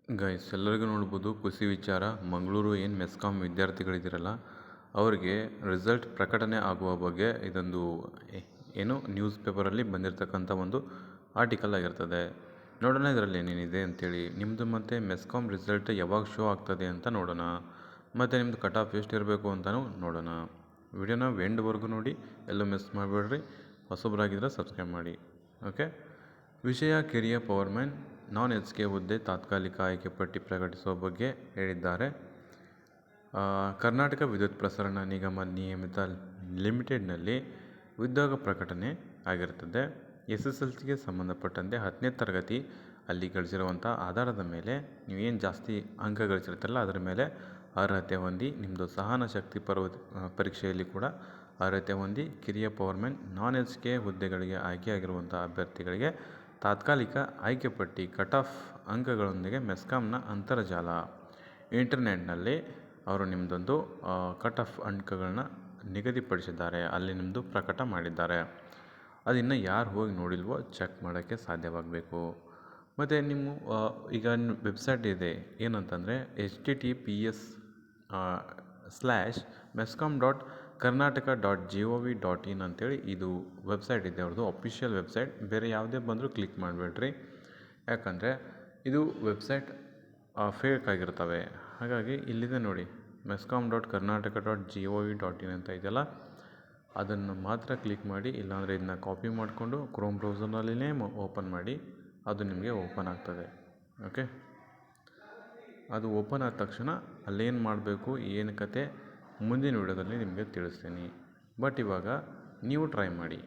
Guys ಎಲ್ಲರಿಗೂ ನೋಡ್ಬೋದು ಖುಷಿ ವಿಚಾರ. ಮಂಗಳೂರು ಏನು ಮೆಸ್ಕಾಮ್ ವಿದ್ಯಾರ್ಥಿಗಳಿದ್ದೀರಲ್ಲ ಅವರಿಗೆ ರಿಸಲ್ಟ್ ಪ್ರಕಟಣೆ ಆಗುವ ಬಗ್ಗೆ ಇದೊಂದು ಏನು ನ್ಯೂಸ್ ಪೇಪರಲ್ಲಿ ಬಂದಿರತಕ್ಕಂಥ ಒಂದು ಆರ್ಟಿಕಲ್ ಆಗಿರ್ತದೆ. ನೋಡೋಣ ಇದರಲ್ಲಿ ಏನೇನಿದೆ ಅಂತೇಳಿ. ನಿಮ್ಮದು ಮತ್ತು ಮೆಸ್ಕಾಮ್ ರಿಸಲ್ಟ್ ಯಾವಾಗ ಶೋ ಆಗ್ತದೆ ಅಂತ ನೋಡೋಣ. ಮತ್ತು ನಿಮ್ಮದು ಕಟ್ ಆಫ್ ಎಷ್ಟು ಇರಬೇಕು ಅಂತಲೂ ನೋಡೋಣ. ವಿಡಿಯೋನ ಎಂಡ್ವರೆಗೂ ನೋಡಿ, ಎಲ್ಲೂ ಮಿಸ್ ಮಾಡಬೇಡ್ರಿ. ಹೊಸಬರಾಗಿದ್ದರೆ ಸಬ್ಸ್ಕ್ರೈಬ್ ಮಾಡಿ. ಓಕೆ. ವಿಷಯ ಕಿರಿಯ ಪವರ್ಮ್ಯಾನ್ ನಾನ್ HK ಹುದ್ದೆ ತಾತ್ಕಾಲಿಕ ಆಯ್ಕೆ ಪಟ್ಟಿ ಪ್ರಕಟಿಸುವ ಬಗ್ಗೆ ಹೇಳಿದ್ದಾರೆ. ಕರ್ನಾಟಕ ವಿದ್ಯುತ್ ಪ್ರಸರಣ ನಿಗಮ ನಿಯಮಿತ ಲಿಮಿಟೆಡ್ನಲ್ಲಿ ಉದ್ಯೋಗ ಪ್ರಕಟಣೆ ಆಗಿರ್ತದೆ. SSLCಗೆ ಸಂಬಂಧಪಟ್ಟಂತೆ 10ನೇ ತರಗತಿ ಅಲ್ಲಿ ಗಳಿಸಿರುವಂಥ ಆಧಾರದ ಮೇಲೆ ನೀವೇನು ಜಾಸ್ತಿ ಅಂಕ ಗಳಿಸಿರ್ತಾರಲ್ಲ ಅದರ ಮೇಲೆ ಅರ್ಹತೆ ಹೊಂದಿ, ನಿಮ್ಮದು ಸಹನ ಶಕ್ತಿ ಪರೀಕ್ಷೆಯಲ್ಲಿ ಕೂಡ ಅರ್ಹತೆ ಹೊಂದಿ ಕಿರಿಯ ಪವರ್ಮ್ಯಾನ್ ನಾನ್ HK ಹುದ್ದೆಗಳಿಗೆ ಆಯ್ಕೆಯಾಗಿರುವಂಥ ಅಭ್ಯರ್ಥಿಗಳಿಗೆ ತಾತ್ಕಾಲಿಕ ಆಯ್ಕೆ ಪಟ್ಟಿ ಕಟ್ ಆಫ್ ಅಂಕಗಳೊಂದಿಗೆ ಮೆಸ್ಕಾಮ್ನ ಅಂತರ್ಜಾಲ ಇಂಟರ್ನೆಟ್ನಲ್ಲಿ ಅವರು ನಿಮ್ಮದೊಂದು ಕಟ್ ಆಫ್ ಅಂಕಗಳನ್ನ ನಿಗದಿಪಡಿಸಿದ್ದಾರೆ. ಅಲ್ಲಿ ನಿಮ್ಮದು ಪ್ರಕಟ ಮಾಡಿದ್ದಾರೆ. ಅದನ್ನು ಯಾರು ಹೋಗಿ ನೋಡಿಲ್ವೋ ಚೆಕ್ ಮಾಡೋಕ್ಕೆ ಸಾಧ್ಯವಾಗಬೇಕು. ಮತ್ತು ನಿಮ್ಮ ಈಗ ವೆಬ್ಸೈಟ್ ಇದೆ ಏನಂತಂದರೆ https://mescom.karnataka.gov.in ಅಂತೇಳಿ ಇದು ವೆಬ್ಸೈಟ್ ಇದೆ ಅವ್ರದ್ದು, ಅಫಿಷಿಯಲ್ ವೆಬ್ಸೈಟ್. ಬೇರೆ ಯಾವುದೇ ಬಂದರೂ ಕ್ಲಿಕ್ ಮಾಡಬೇಡ್ರಿ, ಯಾಕಂದರೆ ಇದು ವೆಬ್ಸೈಟ್ ಫೇಕ್ ಆಗಿರ್ತವೆ. ಹಾಗಾಗಿ ಇಲ್ಲಿದೆ ನೋಡಿ, mescom.karnataka.gov.in ಅಂತ ಇದೆಯಲ್ಲ, ಅದನ್ನು ಮಾತ್ರ ಕ್ಲಿಕ್ ಮಾಡಿ. ಇಲ್ಲಾಂದರೆ ಇದನ್ನ ಕಾಪಿ ಮಾಡಿಕೊಂಡು ಕ್ರೋಮ್ ಬ್ರೌಸರ್ನಲ್ಲಿನೇ ಓಪನ್ ಮಾಡಿ, ಅದು ನಿಮಗೆ ಓಪನ್ ಆಗ್ತದೆ. ಓಕೆ. ಅದು ಓಪನ್ ಆದ ತಕ್ಷಣ ಅಲ್ಲೇನು ಮಾಡಬೇಕು, ಏನು ಕತೆ ಮುಂದಿನ ವಿಡಿಯೋದಲ್ಲಿ ನಿಮಗೆ ತಿಳಿಸ್ತೀನಿ. ಬಟ್ ಇವಾಗ ನೀವು ಟ್ರೈ ಮಾಡಿ,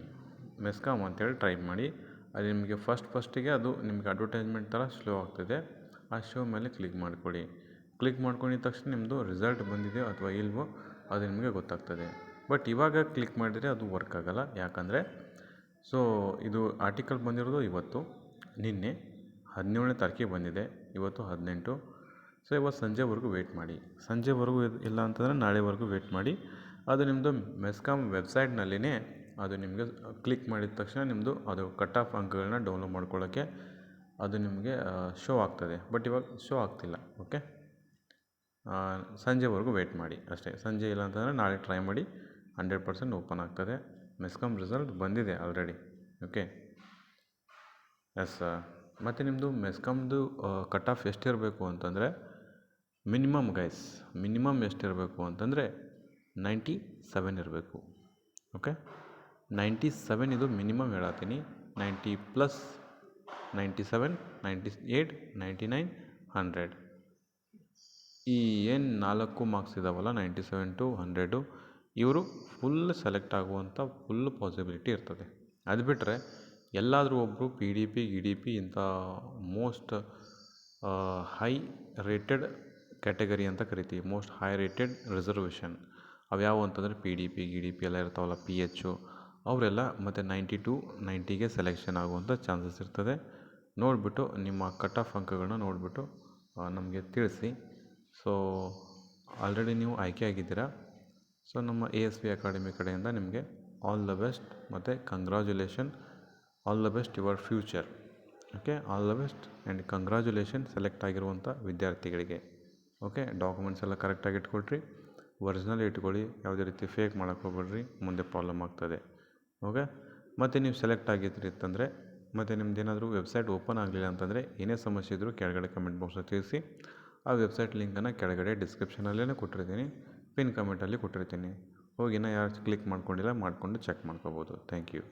ಮೆಸ್ಕಾಮ್ ಅಂತೇಳಿ ಟ್ರೈ ಮಾಡಿ. ಅದು ನಿಮಗೆ ಫಸ್ಟಿಗೆ ಅದು ನಿಮಗೆ ಅಡ್ವರ್ಟೈಸ್ಮೆಂಟ್ ಥರ ಸ್ಲೋ ಆಗ್ತದೆ. ಆ ಶೋ ಮೇಲೆ ಕ್ಲಿಕ್ ಮಾಡ್ಕೊಳ್ಳಿ. ಕ್ಲಿಕ್ ಮಾಡ್ಕೊಂಡಿದ ತಕ್ಷಣ ನಿಮ್ಮದು ರಿಸಲ್ಟ್ ಬಂದಿದೆಯೋ ಅಥವಾ ಇಲ್ವೋ ಅದು ನಿಮಗೆ ಗೊತ್ತಾಗ್ತದೆ. ಬಟ್ ಇವಾಗ ಕ್ಲಿಕ್ ಮಾಡಿದರೆ ಅದು ವರ್ಕ್ ಆಗೋಲ್ಲ. ಯಾಕಂದರೆ ಇದು ಆರ್ಟಿಕಲ್ ಬಂದಿರೋದು ಇವತ್ತು, ನಿನ್ನೆ 17ನೇ ತಾರೀಕಿಗೆ ಬಂದಿದೆ, ಇವತ್ತು 18. ಇವತ್ತು ಸಂಜೆವರೆಗೂ ವೆಯ್ಟ್ ಮಾಡಿ. ಸಂಜೆವರೆಗೂ ಇಲ್ಲ ಅಂತಂದರೆ ನಾಳೆವರೆಗೂ ವೆಯ್ಟ್ ಮಾಡಿ. ಅದು ನಿಮ್ಮದು ಮೆಸ್ಕಾಮ್ ವೆಬ್ಸೈಟ್ನಲ್ಲಿನೇ ಅದು ನಿಮಗೆ ಕ್ಲಿಕ್ ಮಾಡಿದ ತಕ್ಷಣ ನಿಮ್ಮದು ಅದು ಕಟ್ ಆಫ್ ಅಂಕಗಳನ್ನ ಡೌನ್ಲೋಡ್ ಮಾಡ್ಕೊಳ್ಳೋಕ್ಕೆ ಅದು ನಿಮಗೆ ಶೋ ಆಗ್ತದೆ. ಬಟ್ ಇವಾಗ ಶೋ ಆಗ್ತಿಲ್ಲ. ಓಕೆ. ಸಂಜೆವರೆಗೂ ವೆಯ್ಟ್ ಮಾಡಿ ಅಷ್ಟೇ. ಸಂಜೆ ಇಲ್ಲ ಅಂತಂದರೆ ನಾಳೆ ಟ್ರೈ ಮಾಡಿ, 100% ಓಪನ್ ಆಗ್ತದೆ. ಮೆಸ್ಕಾಮ್ ರಿಸಲ್ಟ್ ಬಂದಿದೆ ಆಲ್ರೆಡಿ. ಓಕೆ. ಎಸ್. ಮತ್ತು ನಿಮ್ಮದು ಮೆಸ್ಕಾಮ್ದು ಕಟ್ ಆಫ್ ಎಷ್ಟಿರಬೇಕು ಅಂತಂದರೆ ಮಿನಿಮಮ್ ಎಷ್ಟಿರಬೇಕು ಅಂತಂದರೆ 97 ಇರಬೇಕು. ಓಕೆ. 97 ಇದು ಮಿನಿಮಮ್ ಹೇಳತ್ತೀನಿ. 90 ಪ್ಲಸ್ 97, 98, 99, 100 ಈ ಏನು 4 ಮಾರ್ಕ್ಸ್ ಇದ್ದಾವಲ್ಲ, 97 to 100, ಇವರು ಫುಲ್ ಸೆಲೆಕ್ಟ್ ಆಗುವಂಥ ಫುಲ್ ಪಾಸಿಬಿಲಿಟಿ ಇರ್ತದೆ. ಅದು ಬಿಟ್ಟರೆ ಎಲ್ಲಾದರೂ ಒಬ್ಬರು PDP ಇಂಥ ಮೋಸ್ಟ್ ಹೈ ರೇಟೆಡ್ ಕ್ಯಾಟಗರಿ ಅಂತ ಕರಿತೀವಿ, ಮೋಸ್ಟ್ ಹೈ ರೇಟೆಡ್ ರಿಸರ್ವೇಷನ್ ಅವ್ಯಾವು ಅಂತಂದರೆ PDP ಎಲ್ಲ ಇರ್ತಾವಲ್ಲ, PH ಅವರೆಲ್ಲ ಮತ್ತು 90 to 90ಗೆ ಸೆಲೆಕ್ಷನ್ ಆಗುವಂಥ ಚಾನ್ಸಸ್ ಇರ್ತದೆ. ನೋಡಿಬಿಟ್ಟು ನಿಮ್ಮ ಕಟ್ ಆಫ್ ಅಂಕಗಳನ್ನ ನೋಡಿಬಿಟ್ಟು ನಮಗೆ ತಿಳಿಸಿ. ಆಲ್ರೆಡಿ ನೀವು ಆಯ್ಕೆ ಆಗಿದ್ದೀರಾ. ನಮ್ಮ ASV ಅಕಾಡೆಮಿ ಕಡೆಯಿಂದ ನಿಮಗೆ ಆಲ್ ದ ಬೆಸ್ಟ್ ಮತ್ತು congratulation. All the best your future. Okay. All the best and congratulation select ಆಗಿರುವಂಥ ವಿದ್ಯಾರ್ಥಿಗಳಿಗೆ. ಓಕೆ. ಡಾಕ್ಯುಮೆಂಟ್ಸ್ ಎಲ್ಲ ಕರೆಕ್ಟಾಗಿ ಇಟ್ಕೊಳ್ರಿ, ಒರಿಜಿನಲ್ ಇಟ್ಕೊಳ್ಳಿ, ಯಾವುದೇ ರೀತಿ ಫೇಕ್ ಮಾಡೋಕ್ಕೆ ಹೋಗ್ಬೇಡ್ರಿ, ಮುಂದೆ ಪ್ರಾಬ್ಲಮ್ ಆಗ್ತದೆ. ಓಕೆ. ಮತ್ತು ನೀವು ಸೆಲೆಕ್ಟ್ ಆಗಿದ್ರಿ ಅಂತಂದರೆ, ಮತ್ತು ನಿಮ್ದೇನಾದರೂ ವೆಬ್ಸೈಟ್ ಓಪನ್ ಆಗಲಿಲ್ಲ ಅಂತಂದರೆ, ಏನೇ ಸಮಸ್ಯೆ ಇದ್ದರೂ ಕೆಳಗಡೆ ಕಮೆಂಟ್ ಬಾಕ್ಸಲ್ಲಿ ತಿಳಿಸಿ. ಆ ವೆಬ್ಸೈಟ್ ಲಿಂಕನ್ನು ಕೆಳಗಡೆ ಡಿಸ್ಕ್ರಿಪ್ಷನಲ್ಲೇ ಕೊಟ್ಟಿರ್ತೀನಿ, ಪಿನ್ ಕಮೆಂಟಲ್ಲಿ ಕೊಟ್ಟಿರ್ತೀನಿ. ಹೋಗಿನ ಯಾರು ಕ್ಲಿಕ್ ಮಾಡ್ಕೊಂಡಿಲ್ಲ ಮಾಡಿಕೊಂಡು ಚೆಕ್ ಮಾಡ್ಕೋಬೋದು. Thank you.